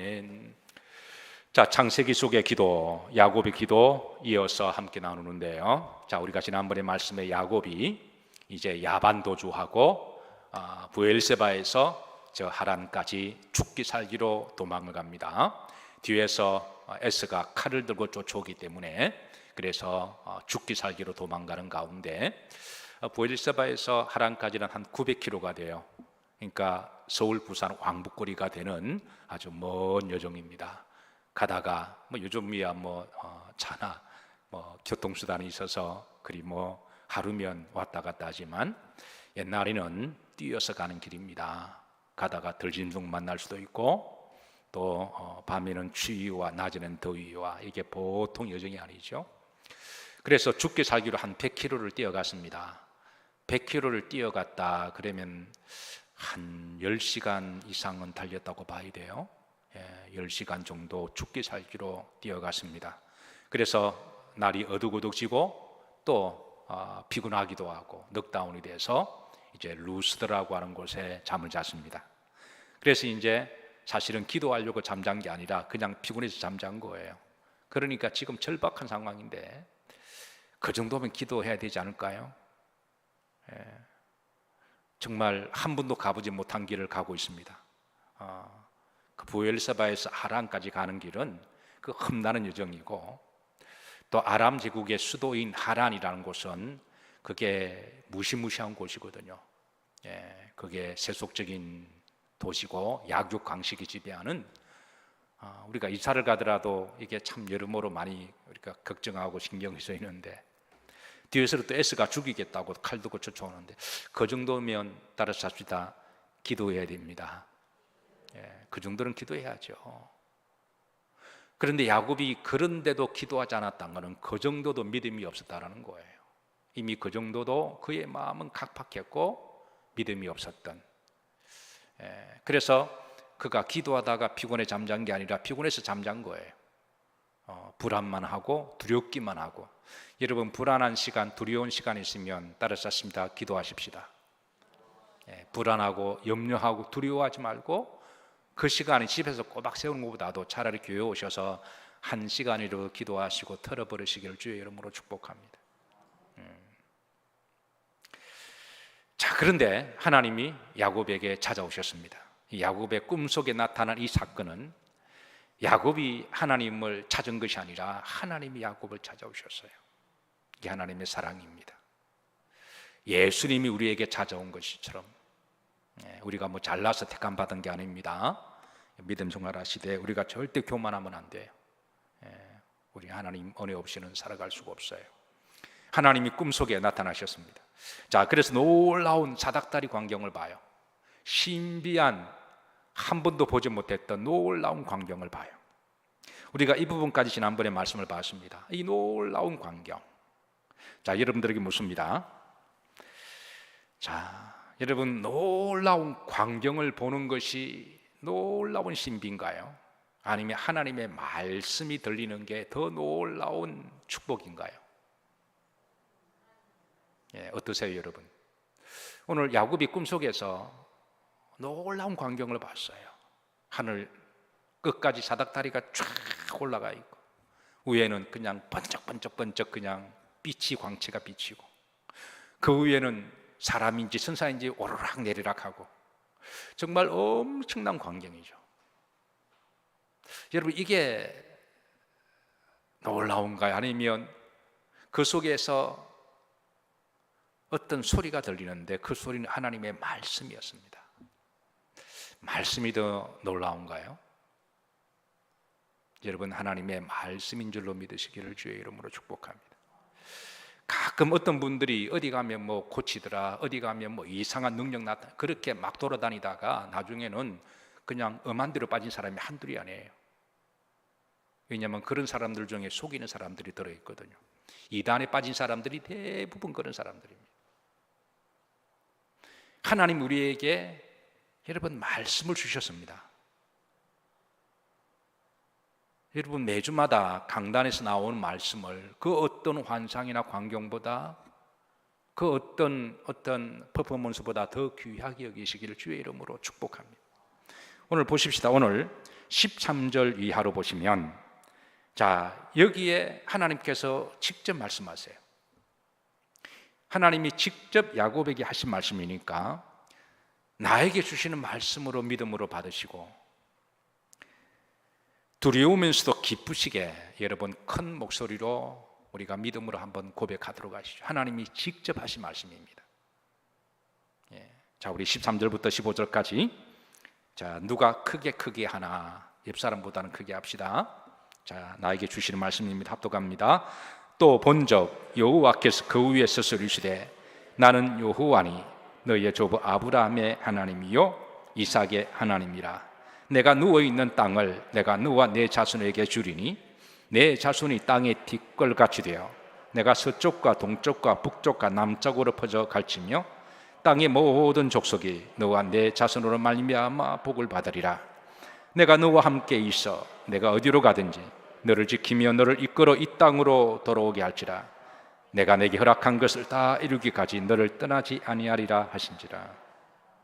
아멘. 자, 창세기 속의 기도, 야곱의 기도 이어서 함께 나누는데요. 자, 우리가 지난번에 말씀에 야곱이 이제 야반 도주하고 부엘세바에서 저 하란까지 죽기 살기로 도망을 갑니다. 뒤에서 에스가 칼을 들고 쫓아오기 때문에 그래서 죽기 살기로 도망가는 가운데 부엘세바에서 하란까지는 한 900km가 돼요. 그러니까 서울, 부산, 왕복거리가 되는 아주 먼 여정입니다. 가다가 요즘이야 차나 교통수단이 있어서 그리 하루면 왔다 갔다 하지만 옛날에는 뛰어서 가는 길입니다. 가다가 들짐승 만날 수도 있고 또 밤에는 추위와 낮에는 더위와 이게 보통 여정이 아니죠. 그래서 죽기 살기로 한 100km를 뛰어갔습니다. 100km를 뛰어갔다 그러면 한 10시간 이상은 달렸다고 봐야 돼요. 10시간 정도 죽기 살기로 뛰어갔습니다. 그래서 날이 어둑어둑지고 또 피곤하기도 하고 넉다운이 돼서 이제 루스드라고 하는 곳에 잠을 잤습니다. 그래서 이제 사실은 기도하려고 잠잔 게 아니라 그냥 피곤해서 잠잔 거예요. 그러니까 지금 절박한 상황인데 그 정도면 기도해야 되지 않을까요? 정말 한 번도 가보지 못한 길을 가고 있습니다. 그 부엘세바에서 하란까지 가는 길은 그 험난한 여정이고 또 아람 제국의 수도인 하란이라는 곳은 그게 무시무시한 곳이거든요. 그게 세속적인 도시고 약육 강식이 지배하는 우리가 이사를 가더라도 이게 참 여러모로 많이 우리가 걱정하고 신경이 쓰이는데 뒤에서도 또 에스가 죽이겠다고 칼 들고 쫓아오는데 그 정도면 따라서 합시다. 기도해야 됩니다. 그 정도는 기도해야죠. 그런데 야곱이 그런데도 기도하지 않았다는 것은 그 정도도 믿음이 없었다는 거예요. 이미 그 정도도 그의 마음은 각박했고 믿음이 없었던. 그래서 그가 기도하다가 피곤해 잠잔 게 아니라 피곤해서 잠잔 거예요. 불안만 하고 두렵기만 하고. 여러분 불안한 시간, 두려운 시간 있으면 따라서 하십니다. 기도하십시다. 불안하고 염려하고 두려워하지 말고 그 시간에 집에서 꼬박 세우는 것보다도 차라리 교회 오셔서 한 시간이라도 기도하시고 털어버리시기를 주의 이름으로 축복합니다. 자, 그런데 하나님이 야곱에게 찾아오셨습니다. 야곱의 꿈속에 나타난 이 사건은 야곱이 하나님을 찾은 것이 아니라 하나님이 야곱을 찾아오셨어요. 이게 하나님의 사랑입니다. 예수님이 우리에게 찾아온 것처럼 우리가 잘나서 택함 받은 게 아닙니다. 믿음 생활하시되 우리가 절대 교만하면 안 돼요. 우리 하나님 은혜 없이는 살아갈 수가 없어요. 하나님이 꿈속에 나타나셨습니다. 자, 그래서 놀라운 사닥다리 광경을 봐요. 신비한 한 번도 보지 못했던 놀라운 광경을 봐요. 우리가 이 부분까지 지난번에 말씀을 봤습니다. 이 놀라운 광경. 자, 여러분들에게 묻습니다. 자, 여러분 놀라운 광경을 보는 것이 놀라운 신비인가요? 아니면 하나님의 말씀이 들리는 게 더 놀라운 축복인가요? 어떠세요, 여러분? 오늘 야곱이 꿈속에서 놀라운 광경을 봤어요. 하늘 끝까지 사닥다리가 쫙 올라가 있고 위에는 그냥 번쩍번쩍번쩍 그냥 빛이 광채가 비치고 그 위에는 사람인지 천사인지 오르락 내리락 하고 정말 엄청난 광경이죠. 여러분 이게 놀라운가요? 아니면 그 속에서 어떤 소리가 들리는데 그 소리는 하나님의 말씀이었습니다. 말씀이 더 놀라운가요? 여러분 하나님의 말씀인 줄로 믿으시기를 주의 이름으로 축복합니다. 가끔 어떤 분들이 어디 가면 고치더라, 어디 가면 이상한 능력 나타나 그렇게 막 돌아다니다가 나중에는 그냥 엄한 데로 빠진 사람이 한둘이 아니에요. 왜냐하면 그런 사람들 중에 속이는 사람들이 들어있거든요. 이단에 빠진 사람들이 대부분 그런 사람들입니다. 하나님 우리에게 여러분 말씀을 주셨습니다. 여러분 매주마다 강단에서 나오는 말씀을 그 어떤 환상이나 광경보다 그 어떤 퍼포먼스보다 더 귀하게 여기시기를 주의 이름으로 축복합니다. 오늘 보십시다. 오늘 13절 이하로 보시면, 자, 여기에 하나님께서 직접 말씀하세요. 하나님이 직접 야곱에게 하신 말씀이니까 나에게 주시는 말씀으로 믿음으로 받으시고, 두려우면서도 기쁘시게 여러분 큰 목소리로 우리가 믿음으로 한번 고백하도록 하시죠. 하나님이 직접 하신 말씀입니다. 자, 우리 13절부터 15절까지, 자, 누가 크게 하나, 옆사람보다는 크게 합시다. 자, 나에게 주시는 말씀입니다. 합독합니다. 또 본적 여호와께서 그 위에 서서 이르시되 나는 여호와니 너희의 조부 아브라함의 하나님이요 이삭의 하나님이라. 내가 누워있는 땅을 내가 너와 내 자손에게 주리니 내 자손이 땅의 뒷걸같이 되어 내가 서쪽과 동쪽과 북쪽과 남쪽으로 퍼져 갈치며 땅의 모든 족속이 너와 내 자손으로 말미암아 복을 받으리라. 내가 너와 함께 있어 내가 어디로 가든지 너를 지키며 너를 이끌어 이 땅으로 돌아오게 할지라. 내가 내게 허락한 것을 다 이루기까지 너를 떠나지 아니하리라 하신지라.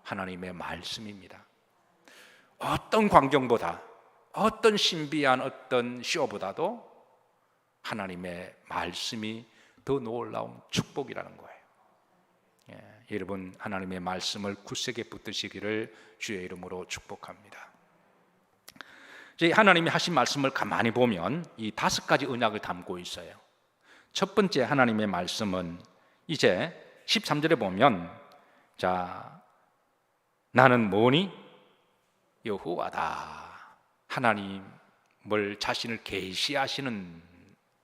하나님의 말씀입니다. 어떤 광경보다, 어떤 신비한 어떤 쇼보다도 하나님의 말씀이 더 놀라운 축복이라는 거예요. 여러분, 하나님의 말씀을 굳세게 붙드시기를 주의 이름으로 축복합니다. 하나님이 하신 말씀을 가만히 보면 이 5가지 언약을 담고 있어요. 첫 번째 하나님의 말씀은 이제 13절에 보면, 자, 나는 뭐니? 여호와다. 하나님을 자신을 계시하시는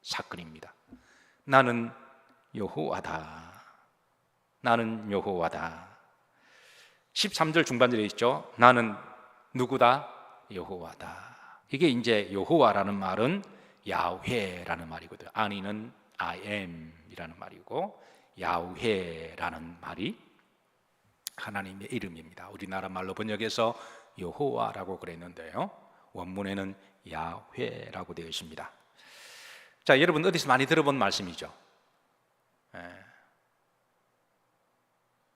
사건입니다. 나는 여호와다. 나는 여호와다. 13절 중반절에 있죠. 나는 누구다? 여호와다. 이게 이제 여호와라는 말은 야훼라는 말이거든요. 아니는 I am 이라는 말이고, 야훼라는 말이 하나님의 이름입니다. 우리나라 말로 번역해서 여호와라고 그랬는데요, 원문에는 야훼라고 되어 있습니다. 자, 여러분 어디서 많이 들어본 말씀이죠.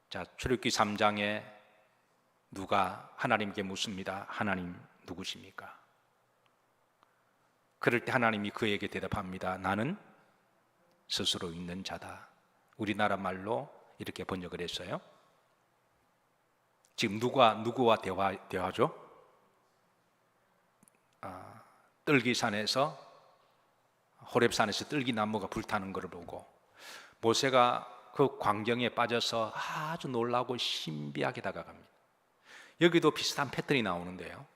자, 출애굽기 3장에 누가 하나님께 묻습니다. 하나님 누구십니까? 그럴 때 하나님이 그에게 대답합니다. 나는 스스로 있는 자다. 우리나라 말로 이렇게 번역을 했어요. 지금 누구와 대화죠? 뜰기산에서, 호렙산에서 뜰기나무가 불타는 것을 보고 모세가 그 광경에 빠져서 아주 놀라고 신비하게 다가갑니다. 여기도 비슷한 패턴이 나오는데요,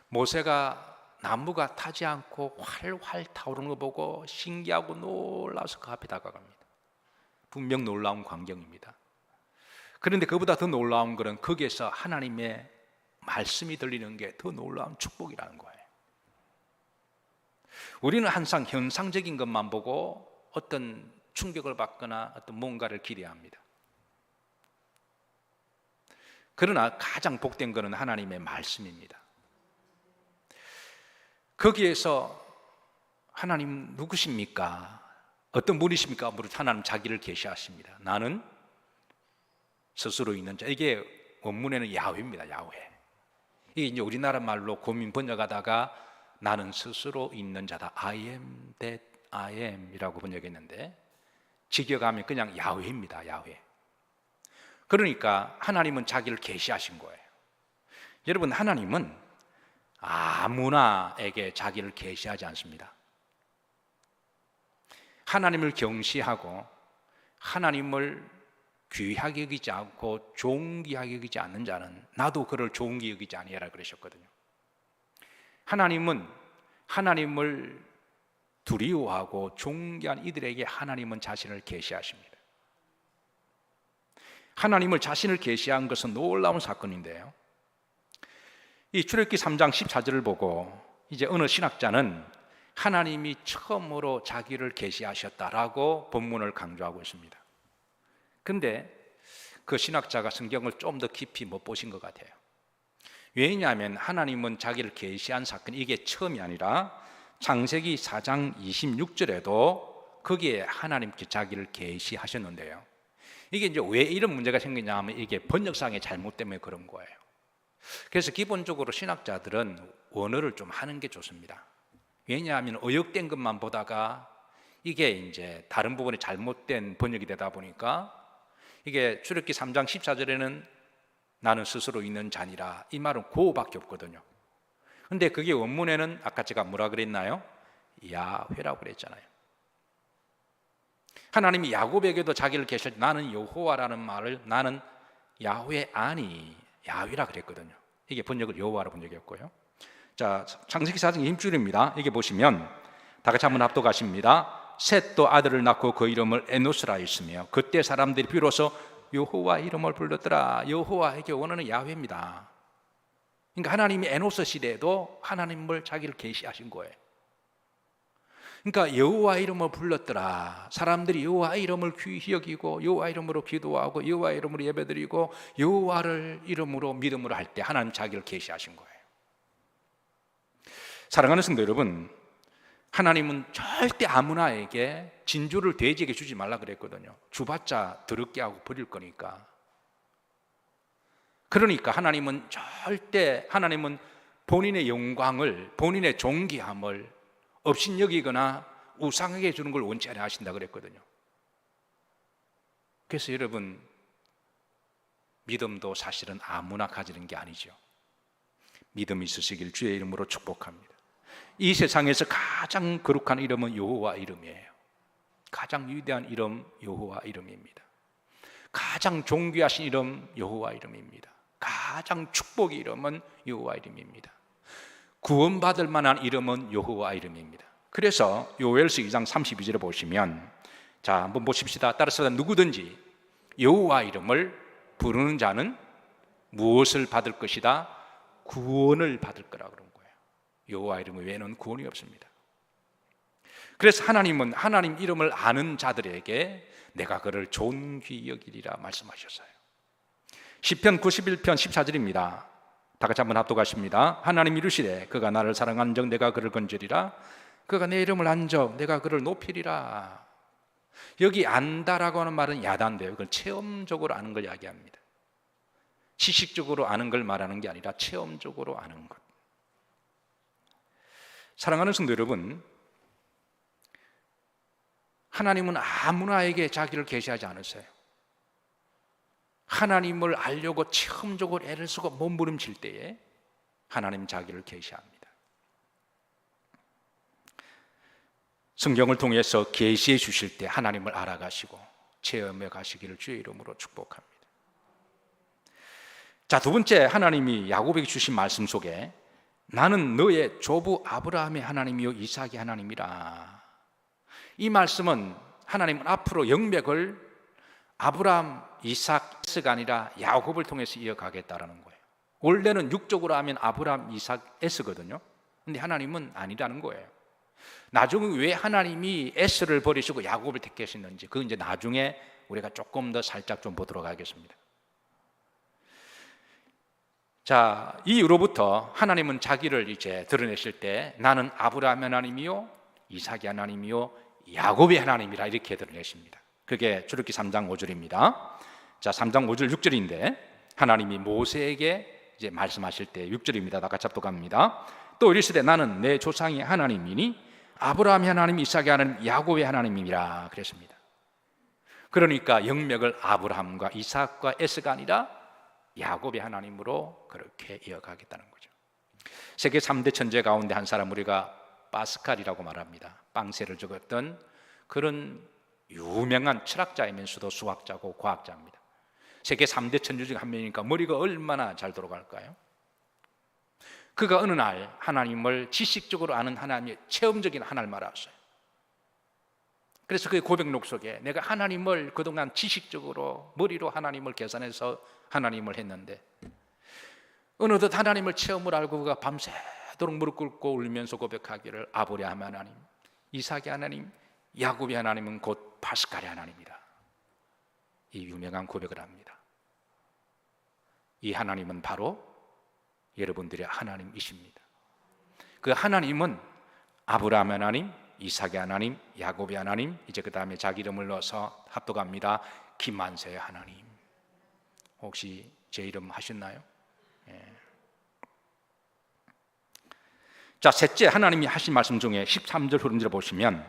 모세가 나무가 타지 않고 활활 타오르는 거 보고 신기하고 놀라서 그 앞에 다가갑니다. 분명 놀라운 광경입니다. 그런데 그보다 더 놀라운 것은 거기에서 하나님의 말씀이 들리는 게 더 놀라운 축복이라는 거예요. 우리는 항상 현상적인 것만 보고 어떤 충격을 받거나 어떤 뭔가를 기대합니다. 그러나 가장 복된 것은 하나님의 말씀입니다. 거기에서 하나님 누구십니까? 어떤 분이십니까? 하나님 자기를 계시하십니다. 나는 스스로 있는 자. 이게 원문에는 야훼입니다. 야훼. 이게 이제 우리나라 말로 고민 번역하다가 나는 스스로 있는 자다. I am that I am 이라고 번역했는데, 직역하면 그냥 야훼입니다. 야훼. 그러니까 하나님은 자기를 계시하신 거예요. 여러분, 하나님은 아무나에게 자기를 계시하지 않습니다. 하나님을 경시하고 하나님을 귀하게 여기지 않고 존귀하게 여기지 않는 자는 나도 그를 존귀 여기지 아니하라 그러셨거든요. 하나님은 하나님을 두려워하고 존귀한 이들에게 하나님은 자신을 계시하십니다. 하나님을 자신을 계시한 것은 놀라운 사건인데요, 이 출애굽기 3장 14절을 보고 이제 어느 신학자는 하나님이 처음으로 자기를 계시하셨다라고 본문을 강조하고 있습니다. 그런데 그 신학자가 성경을 좀 더 깊이 못 보신 것 같아요. 왜냐하면 하나님은 자기를 계시한 사건이 이게 처음이 아니라 창세기 4장 26절에도 거기에 하나님께 자기를 계시하셨는데요, 이게 이제 왜 이런 문제가 생기냐 하면 이게 번역상의 잘못 때문에 그런 거예요. 그래서 기본적으로 신학자들은 원어를 좀 하는 게 좋습니다. 왜냐하면 어역된 것만 보다가 이게 이제 다른 부분이 잘못된 번역이 되다 보니까 이게 출애굽기 3장 14절에는 나는 스스로 있는 자니라, 이 말은 고밖에 없거든요. 근데 그게 원문에는 아까 제가 뭐라 그랬나요? 야훼라고 그랬잖아요. 하나님이 야곱에게도 자기를 계실 때 나는 여호와라는 말을 나는 야훼 아니 야훼라 그랬거든요. 이게 번역을 여호와로 번역했고요. 자, 창세기 4장 20줄입니다. 이게 보시면 다 같이 한번 합독하십니다. 셋도 아들을 낳고 그 이름을 에노스라 했으며 그때 사람들이 비로소 여호와 이름을 불렀더라. 여호와에게 원하는 야훼입니다. 그러니까 하나님이 에노스 시대에도 하나님을 자기를 계시하신 거예요. 그러니까 여호와 이름을 불렀더라. 사람들이 여호와 이름을 귀히 여기고 여호와 이름으로 기도하고 여호와 이름으로 예배드리고 여호와를 이름으로 믿음으로 할 때 하나님 자기를 계시하신 거예요. 사랑하는 성도 여러분, 하나님은 절대 아무나에게 진주를 돼지에게 주지 말라 그랬거든요. 주봤자 더럽게 하고 버릴 거니까. 그러니까 하나님은 본인의 영광을, 본인의 존귀함을 업신여기거나 우상에게 주는 걸 원치 않아 하신다 그랬거든요. 그래서 여러분, 믿음도 사실은 아무나 가지는 게 아니죠. 믿음이 있으시길 주의 이름으로 축복합니다. 이 세상에서 가장 거룩한 이름은 여호와 이름이에요. 가장 위대한 이름 여호와 이름입니다. 가장 존귀하신 이름 여호와 이름입니다. 가장 축복의 이름은 여호와 이름입니다. 구원받을 만한 이름은 여호와 이름입니다. 그래서 요엘서 2장 32절에 보시면, 자 한번 보십시다. 따라서 누구든지 여호와 이름을 부르는 자는 무엇을 받을 것이다? 구원을 받을 거라고 그런 거예요. 여호와 이름 외에는 구원이 없습니다. 그래서 하나님은 하나님 이름을 아는 자들에게 내가 그를 존귀 여기리라 말씀하셨어요. 시편 91편 14절입니다. 다 같이 한번 합독하십니다. 하나님 이르시되 그가 나를 사랑한 적 내가 그를 건지리라. 그가 내 이름을 안 적 내가 그를 높이리라. 여기 안다라고 하는 말은 야단인데요, 그건 체험적으로 아는 걸 이야기합니다. 지식적으로 아는 걸 말하는 게 아니라 체험적으로 아는 것. 사랑하는 성도 여러분, 하나님은 아무나에게 자기를 계시하지 않으세요. 하나님을 알려고 체험적으로 애를 쓰고 몸부림칠 때에 하나님 자기를 계시합니다. 성경을 통해서 계시해 주실 때 하나님을 알아가시고 체험해 가시기를 주의 이름으로 축복합니다. 자, 두 번째, 하나님이 야곱에게 주신 말씀 속에 나는 너의 조부 아브라함의 하나님이요 이삭의 하나님이라. 이 말씀은 하나님은 앞으로 영맥을 아브라함, 이삭, 에스가 아니라 야곱을 통해서 이어가겠다라는 거예요. 원래는 육적으로 하면 아브라함, 이삭, 에스거든요. 근데 하나님은 아니라는 거예요. 나중에 왜 하나님이 에스를 버리시고 야곱을 택하셨는지, 그건 이제 나중에 우리가 조금 더 살짝 좀 보도록 하겠습니다. 자, 이후로부터 하나님은 자기를 이제 드러내실 때 나는 아브라함의 하나님이요 이삭의 하나님이요 야곱의 하나님이라 이렇게 드러내십니다. 그게 출애굽기 3장 5절입니다. 자, 3장 5절 6절인데 하나님이 모세에게 이제 말씀하실 때 6절입니다. 다 같이 합독합니다. 또 이르시되 나는 내 조상의 하나님이니 아브라함의 하나님, 이삭의 하나님, 야곱의 하나님이라 그랬습니다. 그러니까 영맥을 아브라함과 이삭과 에스가 아니라 야곱의 하나님으로 그렇게 이어가겠다는 거죠. 세계 3대 천재 가운데 한 사람 우리가 파스칼이라고 말합니다. 빵세를 적었던 그런 유명한 철학자이면서도 수학자고 과학자입니다. 세계 3대 천재 중 한 명이니까 머리가 얼마나 잘 돌아갈까요? 그가 어느 날 하나님을 지식적으로 아는 하나님의 체험적인 하나님을 알았어요. 그래서 그의 고백록 속에 내가 하나님을 그동안 지식적으로 머리로 하나님을 계산해서 하나님을 했는데 어느덧 하나님을 체험을 알고 그가 밤새도록 무릎 꿇고 울면서 고백하기를 아브라함의 하나님, 이삭의 하나님, 야곱의 하나님은 곧 파스칼의 하나님이다. 이 유명한 고백을 합니다. 이 하나님은 바로 여러분들의 하나님이십니다. 그 하나님은 아브라함의 하나님, 이삭의 하나님, 야곱의 하나님, 이제 그 다음에 자기 이름을 넣어서 합독합니다. 김만세의 하나님. 혹시 제 이름 하셨나요? 예. 자, 셋째, 하나님이 하신 말씀 중에 13절 후렴지를 보시면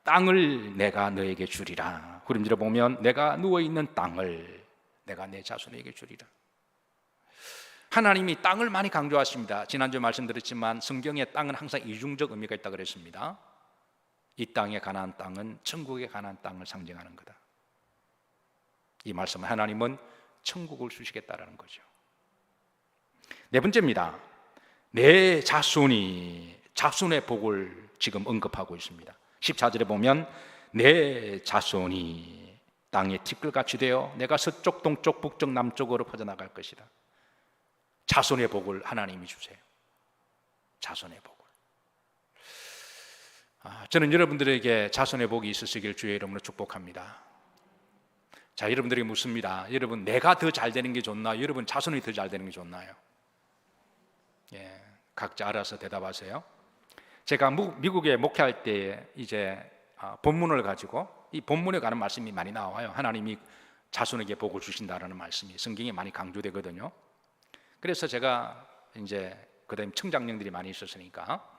땅을 내가 너에게 주리라. 후렴지를 보면 내가 누워있는 땅을 내가 내 자손에게 주리라. 하나님이 땅을 많이 강조하십니다. 지난주에 말씀드렸지만 성경에 땅은 항상 이중적 의미가 있다고 그랬습니다. 이 땅에 관한 땅은 천국에 관한 땅을 상징하는 거다. 이 말씀은 하나님은 천국을 주시겠다라는 거죠. 네 번째입니다. 내 자손이 자손의 복을 지금 언급하고 있습니다. 14절에 보면 내 자손이 땅에 티끌같이 되어 내가 서쪽 동쪽 북쪽 남쪽으로 퍼져나갈 것이다. 자손의 복을 하나님이 주세요. 자손의 복을. 저는 여러분들에게 자손의 복이 있으시길 주의 이름으로 축복합니다. 자, 여러분들에게 묻습니다. 여러분, 내가 더 잘 되는 게 좋나요? 여러분, 자손이 더 잘 되는 게 좋나요? 예, 각자 알아서 대답하세요. 제가 미국에 목회할 때 이제 본문을 가지고 이 본문에 관한 말씀이 많이 나와요. 하나님이 자손에게 복을 주신다라는 말씀이 성경에 많이 강조되거든요. 그래서 제가 이제 그다음 청장년들이 많이 있었으니까,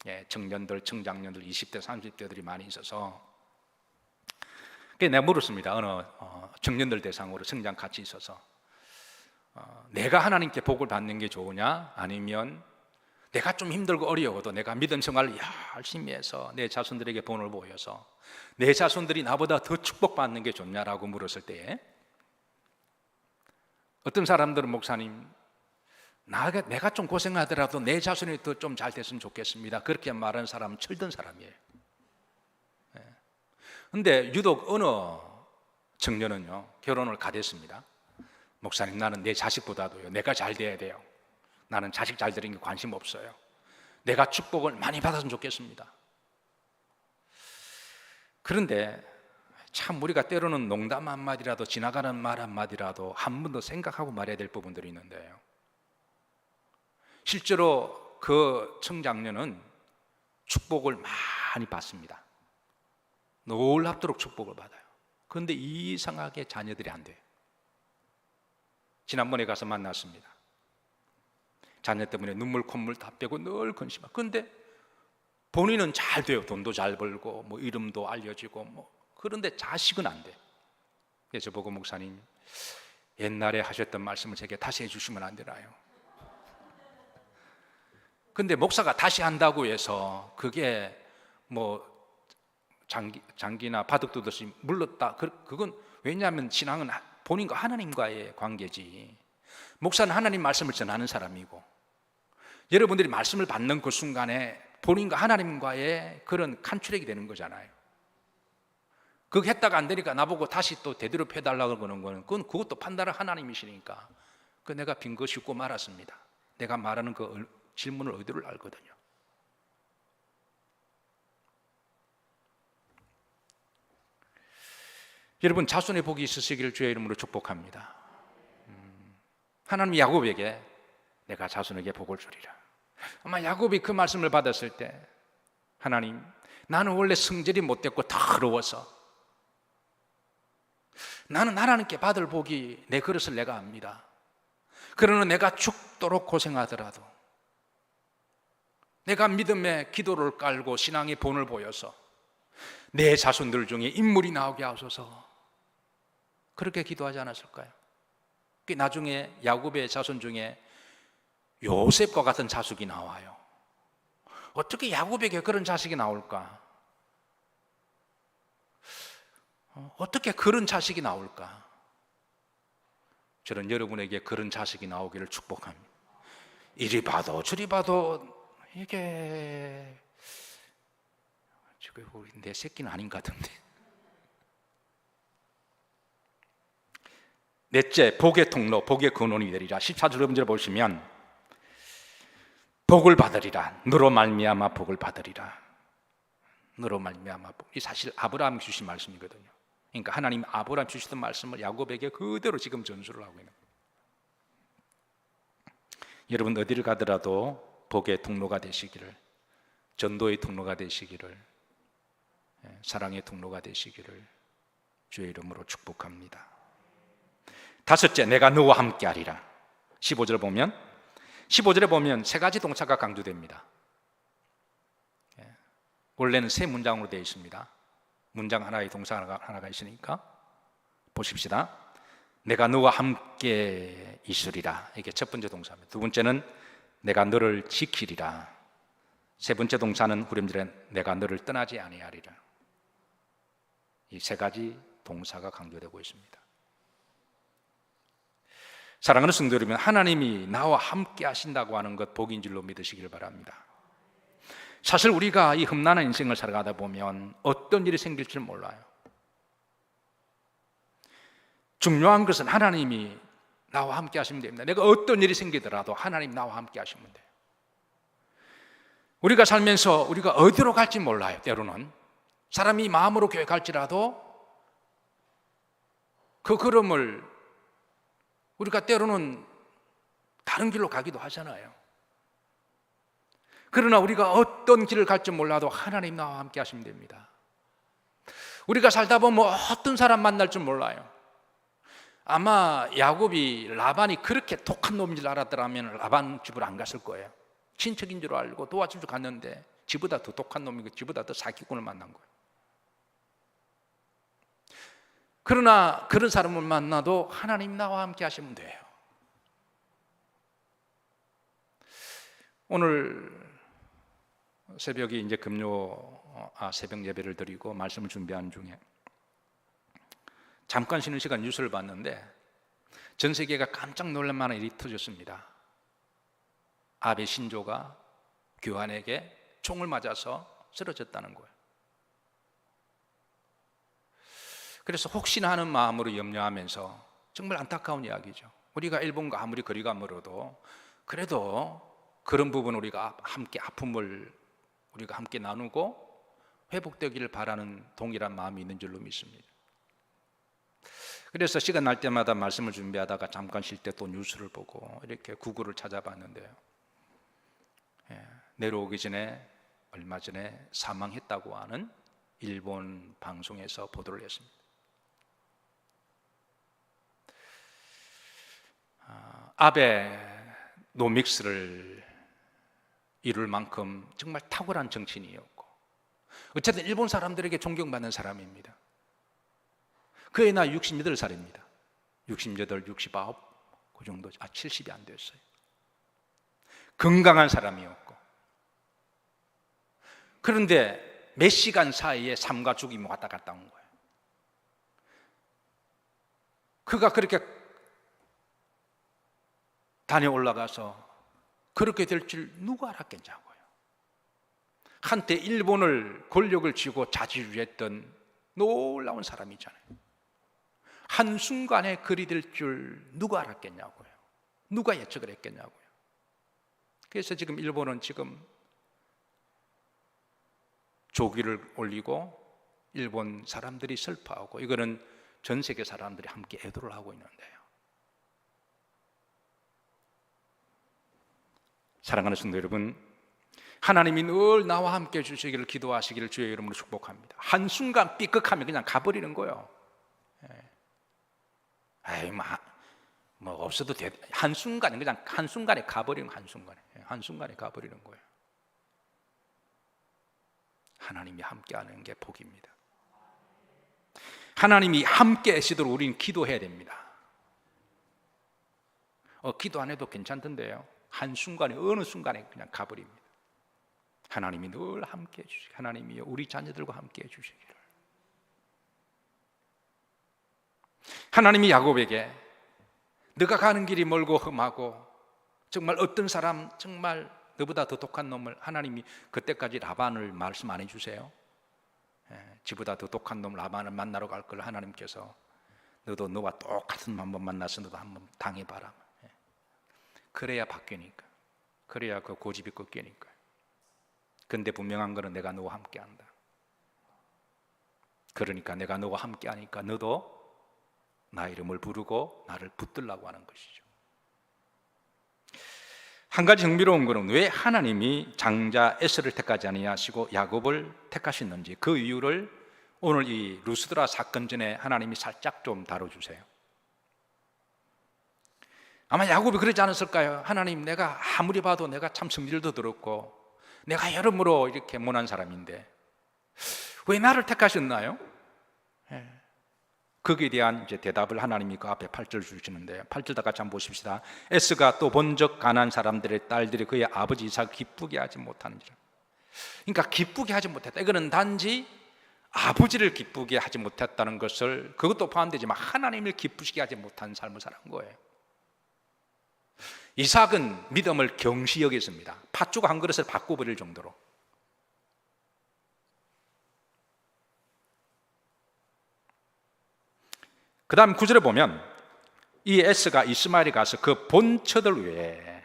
예, 청년들, 청장년들 20대, 30대들이 많이 있어서 내가 물었습니다. 어느 청년들 대상으로 성장 같이 있어서 내가 하나님께 복을 받는 게 좋으냐, 아니면 내가 좀 힘들고 어려워도 내가 믿음 생활을 열심히 해서 내 자손들에게 본을 보여서 내 자손들이 나보다 더 축복받는 게 좋냐라고 물었을 때, 어떤 사람들은 목사님, 내가 좀 고생하더라도 내 자손이 더 좀 잘 됐으면 좋겠습니다, 그렇게 말하는 사람은 철든 사람이에요. 그런데 유독 어느 청년은요, 결혼을 가댔습니다. 목사님, 나는 내 자식보다도요 내가 잘 돼야 돼요. 나는 자식 잘 되는 게 관심 없어요. 내가 축복을 많이 받았으면 좋겠습니다. 그런데 참 우리가 때로는 농담 한마디라도, 지나가는 말 한마디라도 한 번 더 생각하고 말해야 될 부분들이 있는데요, 실제로 그 청장년은 축복을 많이 받습니다. 놀랍도록 축복을 받아요. 그런데 이상하게 자녀들이 안 돼요. 지난번에 가서 만났습니다. 자녀 때문에 눈물 콧물 다 빼고 늘 근심하고, 그런데 본인은 잘 돼요. 돈도 잘 벌고 뭐 이름도 알려지고 뭐. 그런데 자식은 안 돼. 그래서 보고, 목사님, 옛날에 하셨던 말씀을 제게 다시 해주시면 안 되나요? 근데 목사가 다시 한다고 해서 그게 뭐 장기나 바둑 두듯이 물렀다, 그건 왜냐하면 신앙은 본인과 하나님과의 관계지, 목사는 하나님 말씀을 전하는 사람이고, 여러분들이 말씀을 받는 그 순간에 본인과 하나님과의 그런 칸출액이 되는 거잖아요. 그거 했다가 안 되니까 나보고 다시 또 되도록 해달라고 그러는 거는, 그것도 판단을 하나님이시니까 내가 빈 거 씹고 말았습니다. 내가 말하는 그 질문을 의도를 알거든요. 여러분, 자손의 복이 있으시기를 주의 이름으로 축복합니다. 하나님 야곱에게 내가 자손에게 복을 주리라. 아마 야곱이 그 말씀을 받았을 때, 하나님, 나는 원래 성질이 못됐고 더러워서 나는 하나님께 받을 복이 내 그릇을 내가 압니다. 그러나 내가 죽도록 고생하더라도 내가 믿음의 기도를 깔고 신앙의 본을 보여서 내 자손들 중에 인물이 나오게 하소서, 그렇게 기도하지 않았을까요? 나중에 야곱의 자손 중에 요셉과 같은 자식이 나와요. 어떻게 야곱에게 그런 자식이 나올까? 어떻게 그런 자식이 나올까? 저는 여러분에게 그런 자식이 나오기를 축복합니다. 이리 봐도 저리 봐도 이게 내 새끼는 아닌 것 같은데. 넷째, 복의 통로, 복의 근원이 되리라. 14절 문제를 보시면 복을 받으리라. 너로 말미암아 복을 받으리라. 너로 말미암아 복. 이 사실 아브라함이 주신 말씀이거든요. 그러니까 하나님 아브라함 주시던 말씀을 야곱에게 그대로 지금 전수를 하고 있는 거예요. 여러분, 어디를 가더라도 복의 통로가 되시기를, 전도의 통로가 되시기를, 사랑의 통로가 되시기를 주의 이름으로 축복합니다. 다섯째, 내가 너와 함께하리라. 15절에 보면 세 가지 동사가 강조됩니다. 원래는 세 문장으로 되어 있습니다. 문장 하나에 동사 하나가 있으니까 보십시다. 내가 너와 함께 있으리라. 이게 첫 번째 동사입니다. 두 번째는 내가 너를 지키리라. 세 번째 동사는 후렴절에 내가 너를 떠나지 아니하리라. 이 세 가지 동사가 강조되고 있습니다. 사랑하는 성도 여러분, 하나님이 나와 함께 하신다고 하는 것 복인 줄로 믿으시길 바랍니다. 사실 우리가 이 험난한 인생을 살아가다 보면 어떤 일이 생길지 몰라요. 중요한 것은 하나님이 나와 함께 하시면 됩니다. 내가 어떤 일이 생기더라도 하나님 나와 함께 하시면 돼요. 우리가 살면서 우리가 어디로 갈지 몰라요. 때로는 사람이 마음으로 교회 갈지라도 그 걸음을 우리가 때로는 다른 길로 가기도 하잖아요. 그러나 우리가 어떤 길을 갈지 몰라도 하나님 나와 함께 하시면 됩니다. 우리가 살다 보면 어떤 사람 만날 줄 몰라요. 아마 야곱이 라반이 그렇게 독한 놈인 줄 알았더라면 라반 집을 안 갔을 거예요. 친척인 줄 알고 도와줄 줄 갔는데 지보다 더 독한 놈이고 지보다 더 사기꾼을 만난 거예요. 그러나 그런 사람을 만나도 하나님 나와 함께 하시면 돼요. 오늘 새벽에 이제 새벽 예배를 드리고 말씀을 준비하는 중에 잠깐 쉬는 시간 뉴스를 봤는데 전 세계가 깜짝 놀랄 만한 일이 터졌습니다. 아베 신조가 교환에게 총을 맞아서 쓰러졌다는 거예요. 그래서 혹시나 하는 마음으로 염려하면서 정말 안타까운 이야기죠. 우리가 일본과 아무리 거리가 멀어도 그래도 그런 부분 우리가 함께 아픔을 우리가 함께 나누고 회복되기를 바라는 동일한 마음이 있는 줄로 믿습니다. 그래서 시간 날 때마다 말씀을 준비하다가 잠깐 쉴 때 또 뉴스를 보고 이렇게 구글을 찾아봤는데요. 내려오기 전에 얼마 전에 사망했다고 하는 일본 방송에서 보도를 했습니다. 아베 노믹스를 이룰 만큼 정말 탁월한 정치인이었고 어쨌든 일본 사람들에게 존경받는 사람입니다. 그의 나이 68살입니다. 68, 69, 그 정도, 70이 안 됐어요. 건강한 사람이었고 그런데 몇 시간 사이에 삶과 죽음이 왔다 갔다 온 거예요. 그가 그렇게 단에 올라가서 그렇게 될 줄 누가 알았겠냐고요. 한때 일본을 권력을 쥐고 자지우지했던 놀라운 사람이잖아요. 한순간에 그리 될 줄 누가 알았겠냐고요. 누가 예측을 했겠냐고요. 그래서 지금 일본은 지금 조기를 올리고 일본 사람들이 슬퍼하고 이거는 전 세계 사람들이 함께 애도를 하고 있는데요. 사랑하는 성도 여러분, 하나님이 늘 나와 함께 해주시기를 기도하시기를 주의 이름으로 축복합니다. 한순간 삐끗하면 그냥 가버리는 거예요. 뭐 없어도 돼. 한순간에 그냥 한순간에 가버리는 한순간에 가버리는 거예요. 하나님이 함께하는 게 복입니다. 하나님이 함께 하시도록 우리는 기도해야 됩니다. 기도 안 해도 괜찮던데요. 한순간에 어느 순간에 그냥 가버립니다. 하나님이 늘 함께 해주시기, 하나님이 우리 자녀들과 함께 해주시기를. 하나님이 야곱에게 너가 가는 길이 멀고 험하고 정말 어떤 사람 정말 너보다 더 독한 놈을 하나님이 그때까지 라반을 말씀 안 해주세요. 지보다 더 독한 놈 라반을 만나러 갈 걸 하나님께서 너도 너와 똑같은 놈 한번 만나서 너도 한번 당해봐라. 그래야 바뀌니까, 그래야 그 고집이 꺾이니까. 근데 분명한 거는 내가 너와 함께한다. 그러니까 내가 너와 함께하니까 너도 나 이름을 부르고 나를 붙들라고 하는 것이죠. 한 가지 흥미로운 것은 왜 하나님이 장자 에서를 택하지 아니하시고 야곱을 택하셨는지 그 이유를 오늘 이 루스드라 사건 전에 하나님이 살짝 좀 다뤄주세요. 아마 야곱이 그러지 않았을까요? 하나님, 내가 아무리 봐도 내가 참 성질도 더럽고 내가 여러모로 이렇게 못난 사람인데 왜 나를 택하셨나요? 예. 거기에 대한 이제 대답을 하나님이 그 앞에 8절 주시는데요. 8절 다 같이 한번 보십시다. 에스가 또 본적 가난 사람들의 딸들이 그의 아버지 이삭을 기쁘게 하지 못하는지라. 그러니까 기쁘게 하지 못했다. 이거는 단지 아버지를 기쁘게 하지 못했다는 것을, 그것도 포함되지만 하나님을 기쁘시게 하지 못한 삶을 살은 거예요. 이삭은 믿음을 경시 여겼습니다. 팥죽 한 그릇을 바꿔버릴 정도로. 그 다음 9절에 보면 이 에스가 이스마엘이 가서 그 본처들 외에,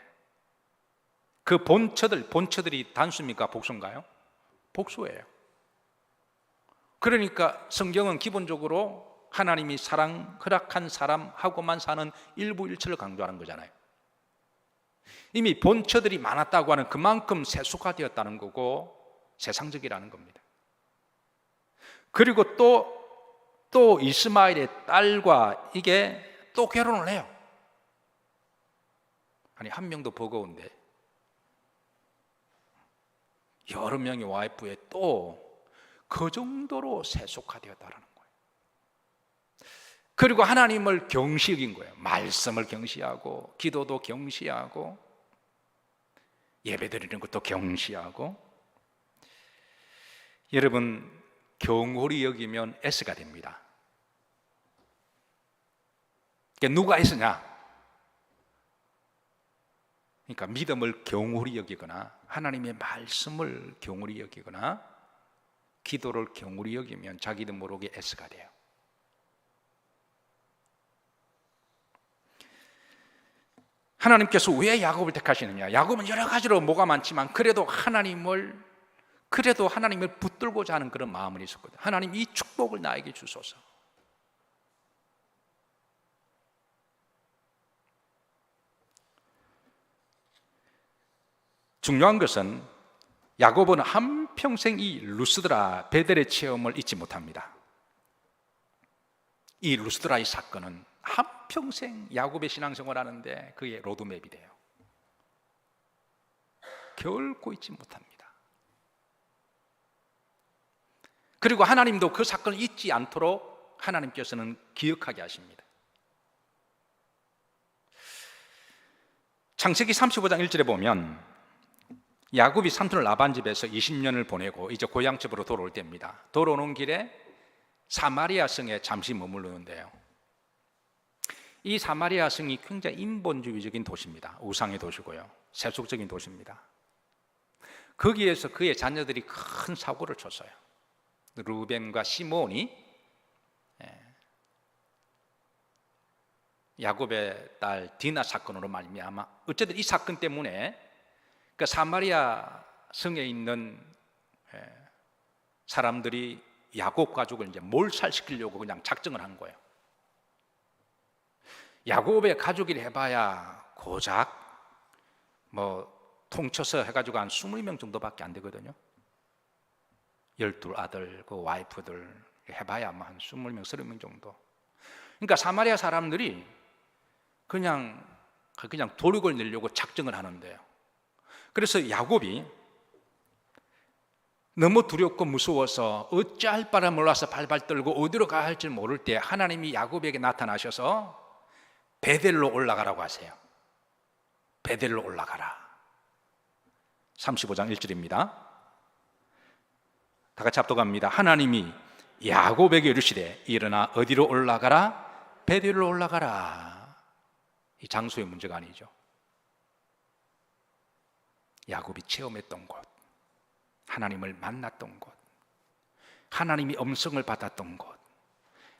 그 본처들이 단수입니까? 복수인가요? 복수예요. 그러니까 성경은 기본적으로 하나님이 허락한 사람하고만 사는 일부일체를 강조하는 거잖아요. 이미 본처들이 많았다고 하는 그만큼 세속화되었다는 거고 세상적이라는 겁니다. 그리고 또 이스마엘의 딸과 이게 또 결혼을 해요. 아니, 한 명도 버거운데 여러 명의 와이프에 또 그 정도로 세속화되었다는 거예요. 그리고 하나님을 경시 여긴 거예요. 말씀을 경시하고, 기도도 경시하고, 예배드리는 것도 경시하고. 여러분, 경홀히 여기면 S가 됩니다. 그러니까 누가 S냐? 그러니까 믿음을 경홀히 여기거나, 하나님의 말씀을 경홀히 여기거나, 기도를 경홀히 여기면 자기도 모르게 S가 돼요. 하나님께서 왜 야곱을 택하시느냐? 야곱은 여러 가지로 뭐가 많지만 그래도 하나님을 붙들고자 하는 그런 마음이 있었거든요. 하나님, 이 축복을 나에게 주소서. 중요한 것은 야곱은 한평생 이 루스드라 베델의 체험을 잊지 못합니다. 이 루스드라의 사건은 한평생 야곱의 신앙생활을 하는데 그의 로드맵이 돼요. 결코 잊지 못합니다. 그리고 하나님도 그 사건을 잊지 않도록 하나님께서는 기억하게 하십니다. 창세기 35장 1절에 보면 야곱이 삼촌 라반 집에서 20년을 보내고 이제 고향집으로 돌아올 때입니다. 돌아오는 길에 사마리아 성에 잠시 머무르는데요. 이 사마리아 성이 굉장히 인본주의적인 도시입니다. 우상의 도시고요, 세속적인 도시입니다. 거기에서 그의 자녀들이 큰 사고를 쳤어요. 루벤과 시몬이 야곱의 딸 디나 사건으로 말미암아, 어쨌든 이 사건 때문에 그 사마리아 성에 있는 사람들이 야곱 가족을 이제 몰살시키려고 그냥 작정을 한 거예요. 야곱의 가족이 해봐야 고작 통쳐서 해가지고 한 20명 정도밖에 안 되거든요. 12아들 그 와이프들 해봐야 한 20명, 30명 정도. 그러니까 사마리아 사람들이 그냥 도륙을 내려고 작정을 하는데요. 그래서 야곱이 너무 두렵고 무서워서 어찌할 바를 몰라서 발발 떨고 어디로 가야 할지 모를 때 하나님이 야곱에게 나타나셔서 베델로 올라가라고 하세요. 베델로 올라가라. 35장 1절입니다. 다 같이 합독합니다. 하나님이 야곱에게 이르시되 일어나 어디로 올라가라? 베델로 올라가라. 이 장소의 문제가 아니죠. 야곱이 체험했던 곳, 하나님을 만났던 곳, 하나님이 음성을 받았던 곳,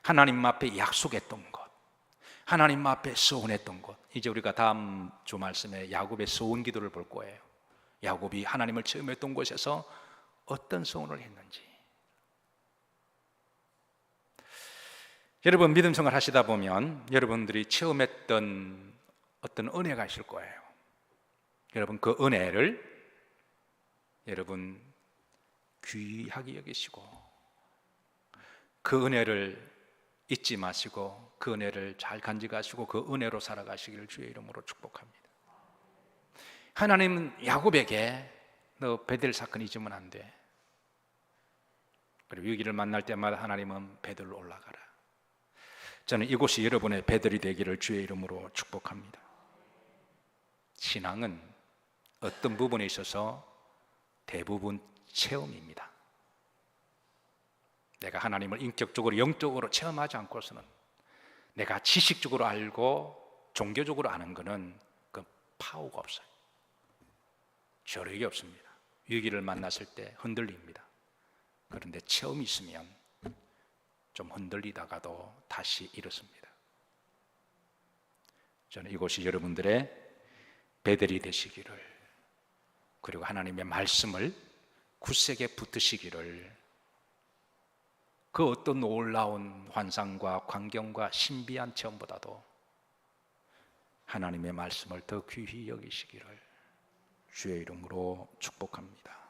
하나님 앞에 약속했던 곳, 하나님 앞에 서원했던 곳. 이제 우리가 다음 주 말씀에 야곱의 서원 기도를 볼 거예요. 야곱이 하나님을 체험했던 곳에서 어떤 서원을 했는지. 여러분, 믿음 생활 하시다 보면 여러분들이 체험했던 어떤 은혜가 있을 거예요. 여러분, 그 은혜를 여러분 귀하게 여기시고 그 은혜를 잊지 마시고 그 은혜를 잘 간직하시고 그 은혜로 살아가시기를 주의 이름으로 축복합니다. 하나님은 야곱에게 너 베델 사건 잊으면 안 돼. 그리고 위기를 만날 때마다 하나님은 베들로 올라가라. 저는 이곳이 여러분의 베들이 되기를 주의 이름으로 축복합니다. 신앙은 어떤 부분에 있어서 대부분 체험입니다. 내가 하나님을 인격적으로 영적으로 체험하지 않고서는, 내가 지식적으로 알고 종교적으로 아는 것은 그 파워가 없어요. 저력이 없습니다. 위기를 만났을 때 흔들립니다. 그런데 체험이 있으면 좀 흔들리다가도 다시 일어섭니다. 저는 이곳이 여러분들의 베들이 되시기를, 그리고 하나님의 말씀을 굳세게 붙드시기를, 그 어떤 놀라운 환상과 광경과 신비한 체험보다도 하나님의 말씀을 더 귀히 여기시기를 주의 이름으로 축복합니다.